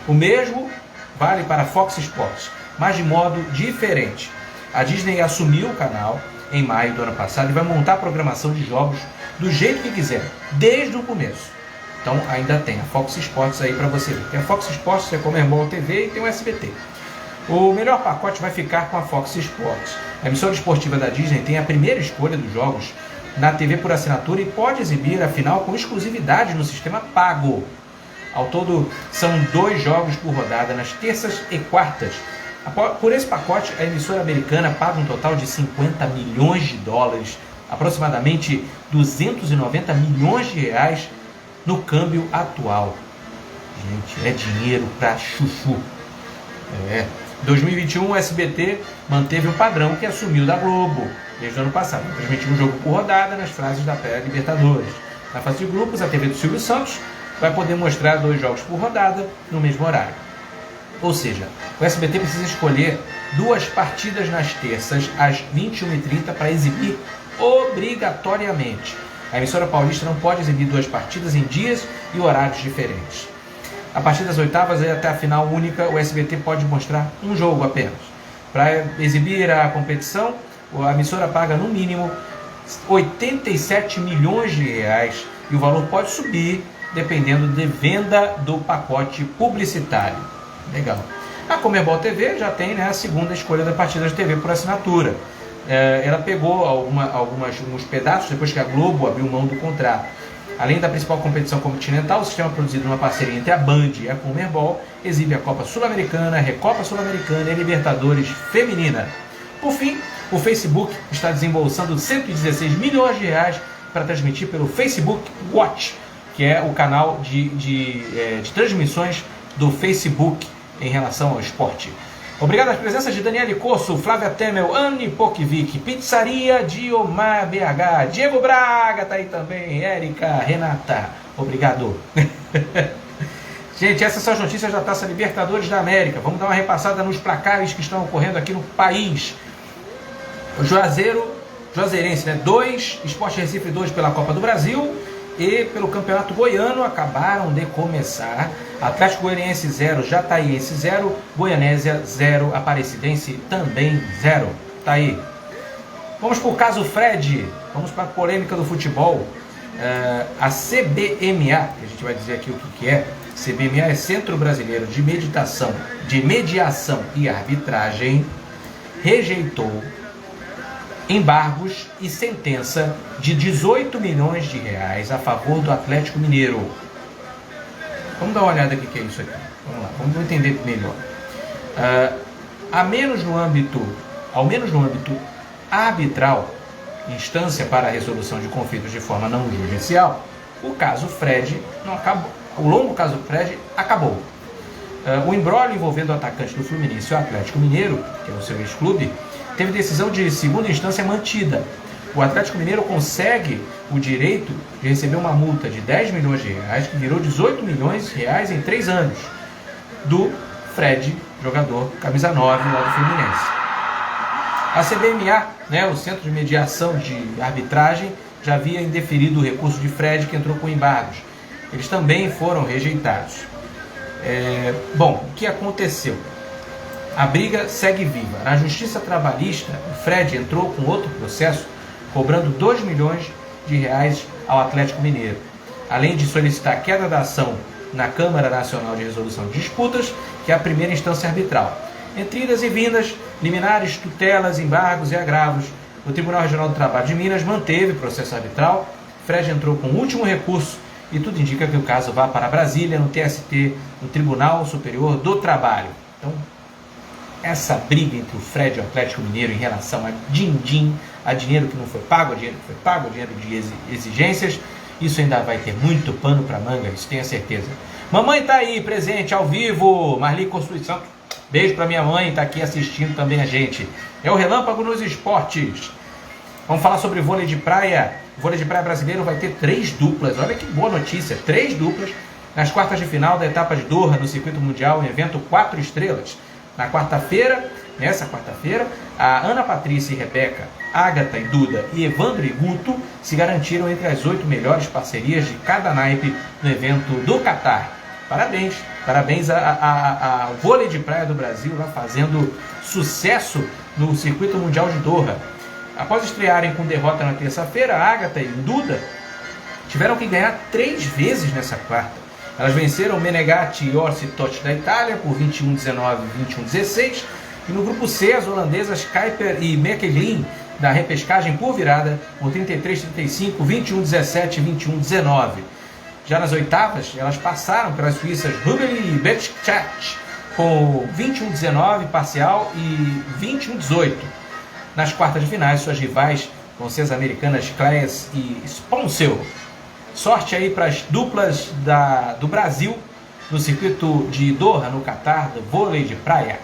O mesmo vale para a Fox Sports, mas de modo diferente. A Disney assumiu o canal em maio do ano passado e vai montar a programação de jogos do jeito que quiser, desde o começo. Então ainda tem a Fox Sports aí para você ver. Tem a Fox Sports, tem a Conmebol TV e tem o SBT. O melhor pacote vai ficar com a Fox Sports. A emissora esportiva da Disney tem a primeira escolha dos jogos na TV por assinatura e pode exibir a final com exclusividade no sistema pago. Ao todo, são 2 jogos por rodada nas terças e quartas. Por esse pacote, a emissora americana paga um total de 50 milhões de dólares, aproximadamente 290 milhões de reais no câmbio atual. Gente, é dinheiro pra chuchu. 2021, o SBT manteve um padrão que assumiu da Globo desde o ano passado. Transmitiu um jogo por rodada nas fases da pré-Libertadores. Na fase de grupos, a TV do Silvio Santos vai poder mostrar 2 jogos por rodada no mesmo horário. Ou seja, o SBT precisa escolher 2 partidas nas terças às 21h30 para exibir obrigatoriamente. A emissora paulista não pode exibir 2 partidas em dias e horários diferentes. A partir das oitavas e até a final única, o SBT pode mostrar um jogo apenas. Para exibir a competição, a emissora paga no mínimo 87 milhões de reais e o valor pode subir dependendo da venda do pacote publicitário. Legal. A Conmebol TV já tem, né, a segunda escolha da partida de TV por assinatura. Ela pegou alguns pedaços depois que a Globo abriu mão do contrato. Além da principal competição continental, o sistema produzido numa parceria entre a Band e a Conmebol exibe a Copa Sul-Americana, a Recopa Sul-Americana e a Libertadores Feminina. Por fim, o Facebook está desembolsando 116 milhões de reais para transmitir pelo Facebook Watch, que é o canal de transmissões do Facebook em relação ao esporte. Obrigado às presenças de Daniele Corso, Flávia Temel, Anne Pokvik, Pizzaria Diomar BH, Diego Braga tá aí também, Érica, Renata, obrigado. Gente, essas são as notícias da Taça Libertadores da América. Vamos dar uma repassada nos placares que estão ocorrendo aqui no país. O Juazeirense, né? 2, Sport Recife 2 pela Copa do Brasil e pelo Campeonato Goiano acabaram de começar. Atlético Goianiense 0, Jataiense 0, Goianésia 0, Aparecidense também 0. Tá aí. Vamos para o caso Fred, vamos para a polêmica do futebol. A CBMA, que a gente vai dizer aqui o que é. CBMA é Centro Brasileiro de Mediação e Arbitragem, rejeitou embargos e sentença de 18 milhões de reais a favor do Atlético Mineiro. Vamos dar uma olhada aqui que é isso aqui. Vamos lá, vamos entender melhor. Ao menos no âmbito arbitral, instância para a resolução de conflitos de forma não judicial, o caso Fred não acabou. O longo caso Fred acabou. O imbróglio envolvendo o atacante do Fluminense e o Atlético Mineiro, que é o seu ex-clube, teve decisão de segunda instância mantida. O Atlético Mineiro consegue o direito de receber uma multa de 10 milhões de reais, que virou 18 milhões de reais em 3 anos, do Fred, jogador camisa 9 lá do Fluminense. A CBMA, né, o Centro de Mediação de Arbitragem, já havia indeferido o recurso de Fred, que entrou com embargos. Eles também foram rejeitados. Bom, o que aconteceu? A briga segue viva. Na Justiça Trabalhista, o Fred entrou com outro processo, cobrando 2 milhões de reais ao Atlético Mineiro. além de solicitar a queda da ação na Câmara Nacional de Resolução de Disputas, que é a primeira instância arbitral. Entre idas e vindas, liminares, tutelas, embargos e agravos, o Tribunal Regional do Trabalho de Minas manteve o processo arbitral, Frege entrou com o último recurso e tudo indica que o caso vá para Brasília, no TST, no Tribunal Superior do Trabalho. Então, essa briga entre o Frege e o Atlético Mineiro em relação a din-din, a dinheiro que não foi pago, a dinheiro que foi pago, a dinheiro de exigências, isso ainda vai ter muito pano para manga, isso tenha certeza. Mamãe tá aí, presente, ao vivo, Marli Constituição. Beijo para minha mãe, tá aqui assistindo também a gente. É o Relâmpago nos Esportes. Vamos falar sobre vôlei de praia. O vôlei de praia brasileiro vai ter 3 duplas. Olha que boa notícia. 3 duplas nas quartas de final da etapa de Doha no Circuito Mundial, um evento 4 estrelas. Na quarta-feira, nessa quarta-feira, a Ana Patrícia e Rebeca, Ágata e Duda e Evandro e Guto se garantiram entre as 8 melhores parcerias de cada naipe no evento do Catar. Parabéns, parabéns ao vôlei de praia do Brasil lá fazendo sucesso no Circuito Mundial de Doha. Após estrearem com derrota na terça-feira, Ágata e Duda tiveram que ganhar 3 vezes nessa quarta. Elas venceram Menegatti e Orsi Totti da Itália por 21-19 e 21-16. E no grupo C, as holandesas Kuiper e Meckelin da repescagem por virada por 33-35, 21-17 e 21-19. Já nas oitavas, elas passaram pelas suíças Rubeli e Betschat com 21-19 parcial e 21-18. Nas quartas de finais, suas rivais vão ser as americanas Claes e Sponsel. Sorte aí para as duplas do Brasil no circuito de Doha, no Catar, do vôlei de praia.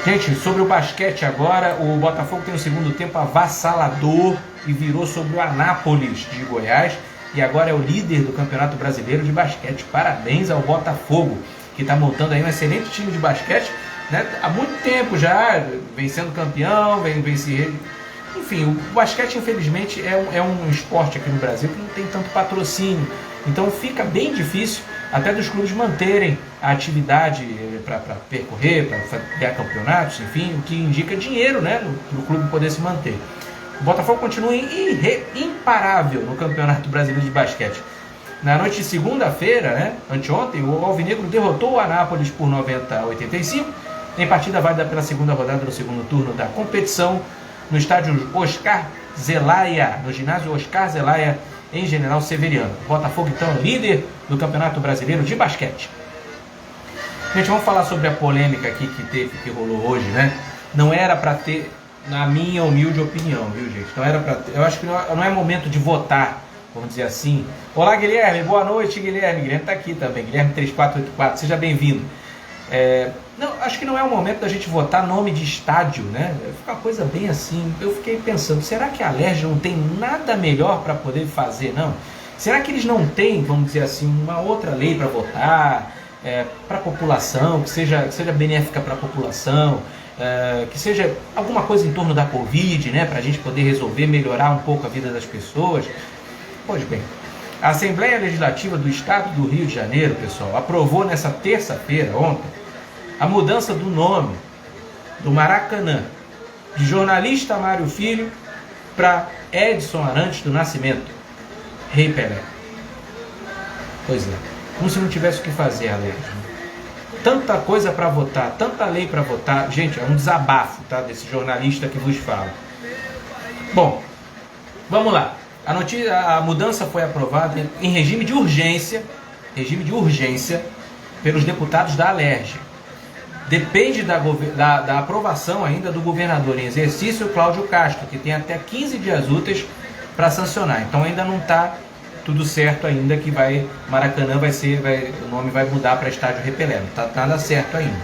Gente, sobre o basquete agora, o Botafogo tem um segundo tempo avassalador e virou sobre o Anápolis de Goiás e agora é o líder do Campeonato Brasileiro de Basquete. Parabéns ao Botafogo, que está montando aí um excelente time de basquete, né? Há muito tempo já, vem sendo campeão, vem se... Enfim, o basquete, infelizmente, é um esporte aqui no Brasil que não tem tanto patrocínio. Então fica bem difícil até dos clubes manterem a atividade para percorrer, para ganhar campeonatos, enfim, o que indica dinheiro, né, para o clube poder se manter. O Botafogo continua imparável no Campeonato Brasileiro de Basquete. Na noite de segunda-feira, né, anteontem, o Alvinegro derrotou o Anápolis por 90-85, em partida válida pela segunda rodada do segundo turno da competição, no estádio Oscar Zelaya, no ginásio Oscar Zelaya, em General Severiano. O Botafogo, então, é líder do Campeonato Brasileiro de Basquete. Gente, vamos falar sobre a polêmica aqui que rolou hoje, né? Não era para ter, na minha humilde opinião, viu, gente? Não era para ter, eu acho que não é momento de votar, vamos dizer assim. Olá, Guilherme, boa noite, Guilherme. Guilherme está aqui também, Guilherme 3484, seja bem-vindo. Não, acho que não é o momento da gente votar nome de estádio, né? Fica uma coisa bem assim. Eu fiquei pensando, será que a Alerj não tem nada melhor para poder fazer, não? Será que eles não têm, vamos dizer assim, uma outra lei para votar, para a população, que seja benéfica para a população, que seja alguma coisa em torno da Covid, né? Para a gente poder resolver, melhorar um pouco a vida das pessoas? Pois bem, a Assembleia Legislativa do Estado do Rio de Janeiro, pessoal, aprovou nessa terça-feira, ontem, a mudança do nome do Maracanã, de jornalista Mário Filho para Edson Arantes do Nascimento, Rei Pelé. Pois é, como se não tivesse o que fazer, Alerj. Tanta coisa para votar, tanta lei para votar. Gente, é um desabafo, tá, desse jornalista que vos fala. Bom, vamos lá. A mudança foi aprovada em regime de urgência pelos deputados da Alerj. Depende da aprovação ainda do governador em exercício, Cláudio Castro, que tem até 15 dias úteis para sancionar. Então ainda não está tudo certo ainda, que Maracanã o nome vai mudar para Estádio Rei Pelé. Não está nada certo ainda.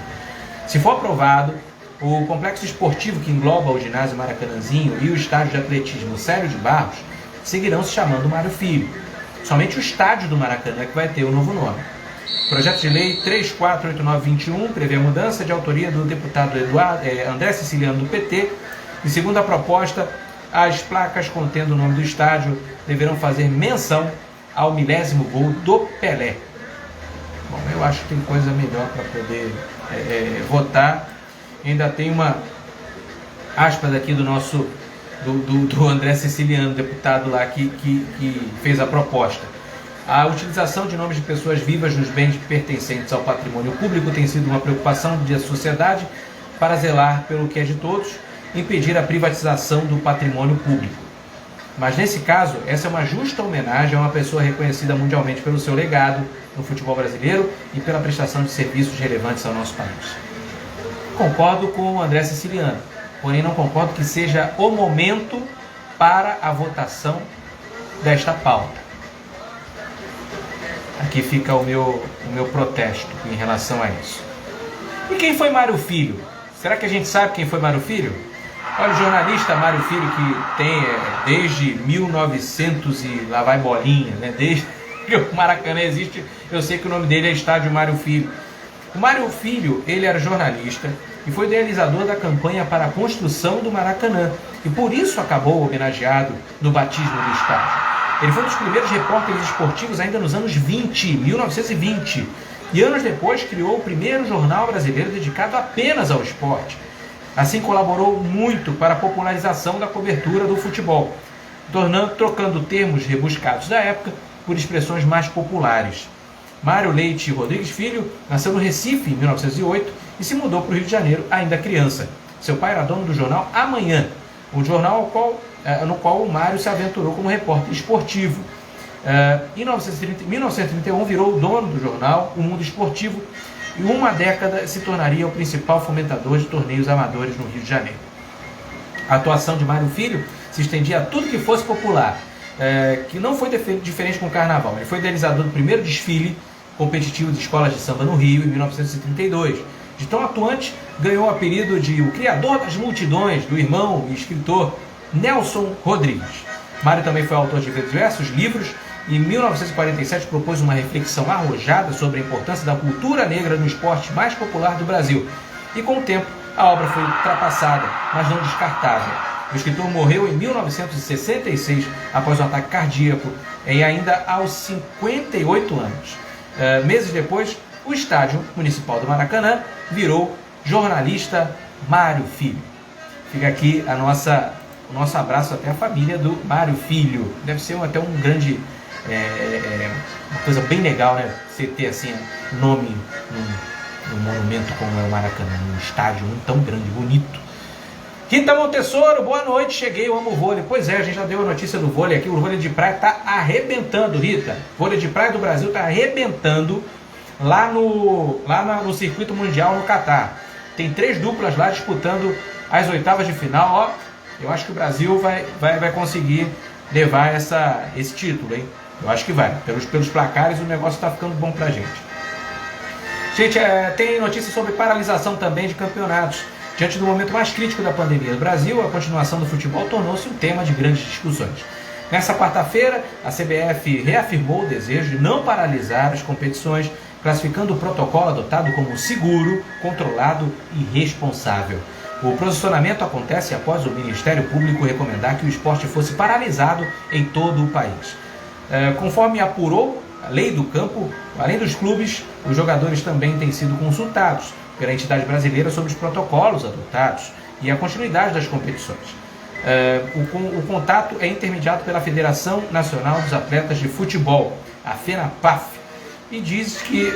Se for aprovado, o complexo esportivo que engloba o ginásio Maracanãzinho e o estádio de atletismo Célio de Barros seguirão se chamando Mário Filho. Somente o estádio do Maracanã que vai ter o novo nome. O projeto de lei 348921 prevê a mudança de autoria do deputado André Siciliano do PT e, segundo a proposta, as placas contendo o nome do estádio deverão fazer menção ao 1000º gol do Pelé. Bom, eu acho que tem coisa melhor para poder votar. Ainda tem uma aspas aqui do nosso do André Siciliano, deputado lá que fez a proposta. A utilização de nomes de pessoas vivas nos bens pertencentes ao patrimônio público tem sido uma preocupação da sociedade para zelar pelo que é de todos, impedir a privatização do patrimônio público. Mas nesse caso, essa é uma justa homenagem a uma pessoa reconhecida mundialmente pelo seu legado no futebol brasileiro e pela prestação de serviços relevantes ao nosso país. Concordo com o André Siciliano, porém não concordo que seja o momento para a votação desta pauta. Aqui fica o meu protesto em relação a isso. E quem foi Mário Filho? Será que a gente sabe quem foi Mário Filho? Olha, o jornalista Mário Filho, que tem desde 1900 e lá vai bolinha, né? Desde que o Maracanã existe, eu sei que o nome dele é Estádio Mário Filho. O Mário Filho, ele era jornalista e foi idealizador da campanha para a construção do Maracanã, e por isso acabou homenageado no batismo do estádio. Ele foi um dos primeiros repórteres esportivos ainda nos anos 1920, e anos depois criou o primeiro jornal brasileiro dedicado apenas ao esporte. Assim colaborou muito para a popularização da cobertura do futebol, trocando termos rebuscados da época por expressões mais populares. Mário Leite Rodrigues Filho nasceu no Recife em 1908 e se mudou para o Rio de Janeiro ainda criança. Seu pai era dono do jornal Amanhã, o jornal no qual o Mário se aventurou como repórter esportivo. Em 1931 virou o dono do jornal O Mundo Esportivo e uma década se tornaria o principal fomentador de torneios amadores no Rio de Janeiro. A atuação de Mário Filho se estendia a tudo que fosse popular, que não foi diferente com o carnaval. Ele foi idealizador do primeiro desfile competitivo de escolas de samba no Rio em 1932. De tão atuante, ganhou o apelido de o criador das multidões, do irmão e escritor Nelson Rodrigues. Mário também foi autor de diversos livros e em 1947 propôs uma reflexão arrojada sobre a importância da cultura negra no esporte mais popular do Brasil. E com o tempo, a obra foi ultrapassada, mas não descartável. O escritor morreu em 1966 após um ataque cardíaco e ainda aos 58 anos. Meses depois, o estádio municipal do Maracanã virou Jornalista Mário Filho. Fica aqui o nosso abraço até a família do Mário Filho. Deve ser até um grande, uma coisa bem legal, né? Você ter assim nome num monumento como é o Maracanã, num estádio tão grande, bonito. Rita Montessoro, boa noite, cheguei, eu amo o vôlei. Pois é, a gente já deu a notícia do vôlei aqui, o vôlei de praia está arrebentando, Rita. O vôlei de praia do Brasil está arrebentando lá no circuito mundial no Catar. Tem 3 duplas lá disputando as oitavas de final. Ó, eu acho que o Brasil vai conseguir levar esse título, hein? Eu acho que vai. Pelos placares o negócio está ficando bom pra gente. Gente, tem notícia sobre paralisação também de campeonatos. Diante do momento mais crítico da pandemia no Brasil, a continuação do futebol tornou-se um tema de grandes discussões. Nessa quarta-feira, a CBF reafirmou o desejo de não paralisar as competições, classificando o protocolo adotado como seguro, controlado e responsável. O posicionamento acontece após o Ministério Público recomendar que o esporte fosse paralisado em todo o país. Conforme apurou a lei do campo, além dos clubes, os jogadores também têm sido consultados pela entidade brasileira sobre os protocolos adotados e a continuidade das competições. O contato é intermediado pela Federação Nacional dos Atletas de Futebol, a FENAPAF, e diz que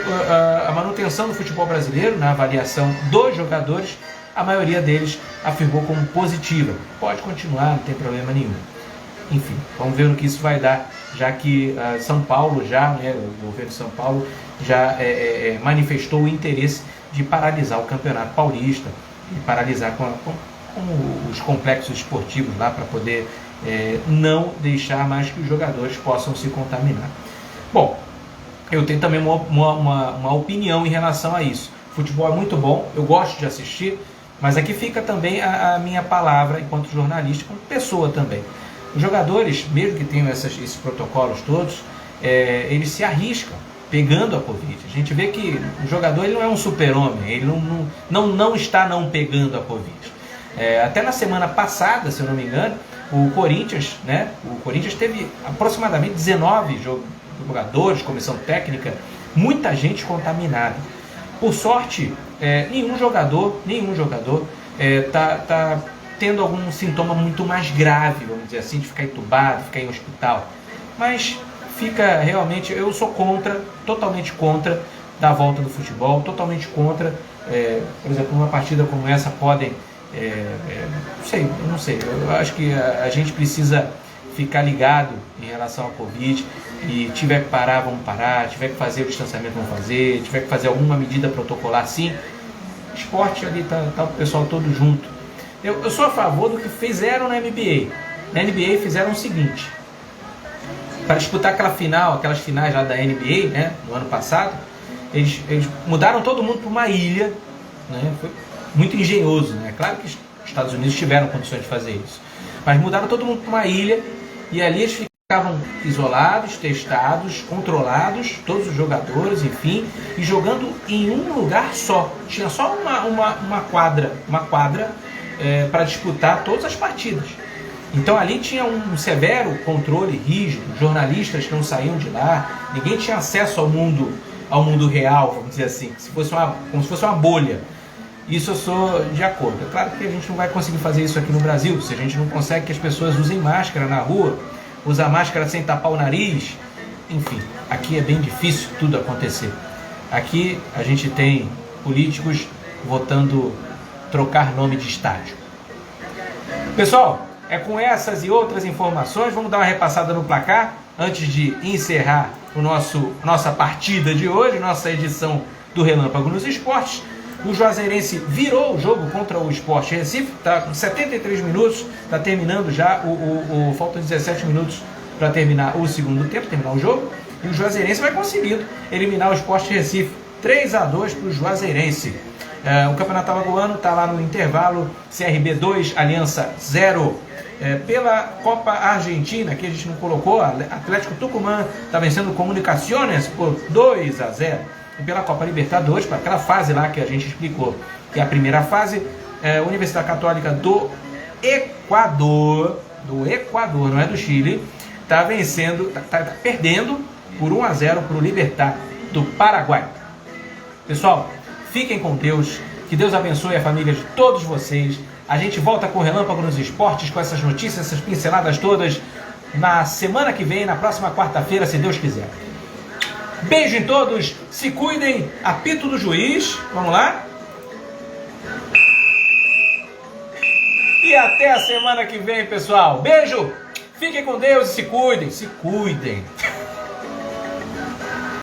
a manutenção do futebol brasileiro, na avaliação dos jogadores, a maioria deles afirmou como positiva. Pode continuar, não tem problema nenhum. Enfim, vamos ver no que isso vai dar, já que São Paulo o governo de São Paulo já manifestou o interesse de paralisar o Campeonato Paulista e paralisar com os complexos esportivos lá para poder não deixar mais que os jogadores possam se contaminar. Bom, eu tenho também uma opinião em relação a isso. O futebol é muito bom, eu gosto de assistir, mas aqui fica também a minha palavra enquanto jornalista, como pessoa também. Os jogadores, mesmo que tenham esses protocolos todos, eles se arriscam pegando a Covid. A gente vê que o jogador ele não é um super-homem, ele não está não pegando a Covid. Até na semana passada, se eu não me engano, o Corinthians teve aproximadamente 19 jogadores, comissão técnica, muita gente contaminada. Por sorte, nenhum jogador tá tendo algum sintoma muito mais grave, vamos dizer assim, de ficar entubado, ficar em hospital. Mas fica realmente, eu sou contra, totalmente contra da volta do futebol, totalmente contra, por exemplo, uma partida como essa podem, não sei, eu acho que a gente precisa ficar ligado em relação ao Covid, e tiver que parar, vamos parar, tiver que fazer o distanciamento, vamos fazer, tiver que fazer alguma medida protocolar, sim. Esporte ali, tá o pessoal todo junto. Eu sou a favor do que fizeram na NBA. Na NBA fizeram o seguinte: para disputar aquelas finais lá da NBA, né, no ano passado, eles mudaram todo mundo para uma ilha, né, foi muito engenhoso, né? Claro que os Estados Unidos tiveram condições de fazer isso, mas mudaram todo mundo para uma ilha, e ali eles ficavam isolados, testados, controlados, todos os jogadores, enfim, e jogando em um lugar só. Tinha só uma quadra para disputar todas as partidas. Então ali tinha um severo controle rígido, jornalistas que não saíam de lá, ninguém tinha acesso ao mundo real, vamos dizer assim, como se fosse uma bolha. Isso eu sou de acordo. É claro que a gente não vai conseguir fazer isso aqui no Brasil, se a gente não consegue que as pessoas usem máscara na rua, usar máscara sem tapar o nariz, enfim, aqui é bem difícil tudo acontecer. Aqui a gente tem políticos votando trocar nome de estádio. Pessoal, é com essas e outras informações, vamos dar uma repassada no placar antes de encerrar nossa partida de hoje, nossa edição do Relâmpago nos Esportes. O Juazeirense virou o jogo contra o Sport Recife, está com 73 minutos, está terminando já, faltam 17 minutos para terminar o segundo tempo, terminar o jogo, e o Juazeirense vai conseguindo eliminar o Sport Recife, 3-2 para o Juazeirense. O Campeonato Alagoano está lá no intervalo, CRB 2, Aliança 0. Pela Copa Argentina, que a gente não colocou, Atlético Tucumã está vencendo Comunicaciones por 2-0. E pela Copa Libertadores, para aquela fase lá que a gente explicou, que é a primeira fase, Universidade Católica do Equador, não é do Chile, está vencendo, está perdendo por 1-0 para o Libertad do Paraguai. Pessoal, fiquem com Deus, que Deus abençoe a família de todos vocês. A gente volta com o Relâmpago nos Esportes, com essas notícias, essas pinceladas todas, na semana que vem, na próxima quarta-feira, se Deus quiser. Beijo em todos, se cuidem, apito do juiz, vamos lá? E até a semana que vem, pessoal. Beijo, fiquem com Deus e se cuidem, se cuidem.